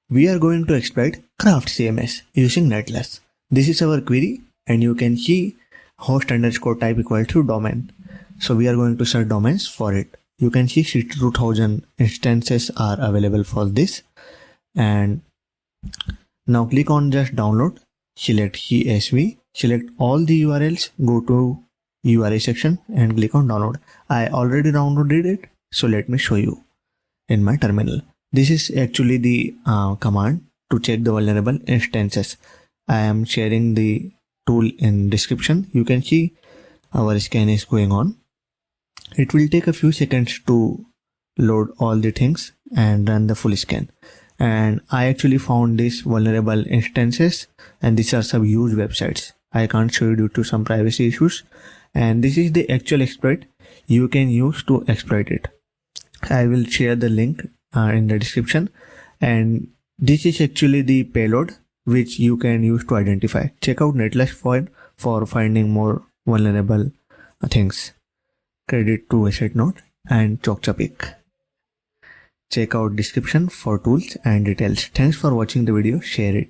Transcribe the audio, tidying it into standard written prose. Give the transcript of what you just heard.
we are going to exploit craft CMS using Netlas. This is our query, and you can see host underscore type equal to domain. So we are going to set domains for it. You can see 62,000 instances are available for this. And now click on just download, select CSV, select all the URLs, go to URI section and click on download. I already downloaded it, so let me show you in my terminal. This is actually the command to check the vulnerable instances. I am sharing the tool in description. You can see our scan is going on. It will take a few seconds to load all the things and run the full scan. And I actually found these vulnerable instances, and these are some huge websites. I can't show you due to some privacy issues. And this is the actual exploit you can use to exploit it. I will share the link in the description. And this is actually the payload which you can use to identify. Check out Netlas for finding more vulnerable things. Credit to Asset Note and Chokchapik. Check out description for tools and details. Thanks for watching the video. Share it.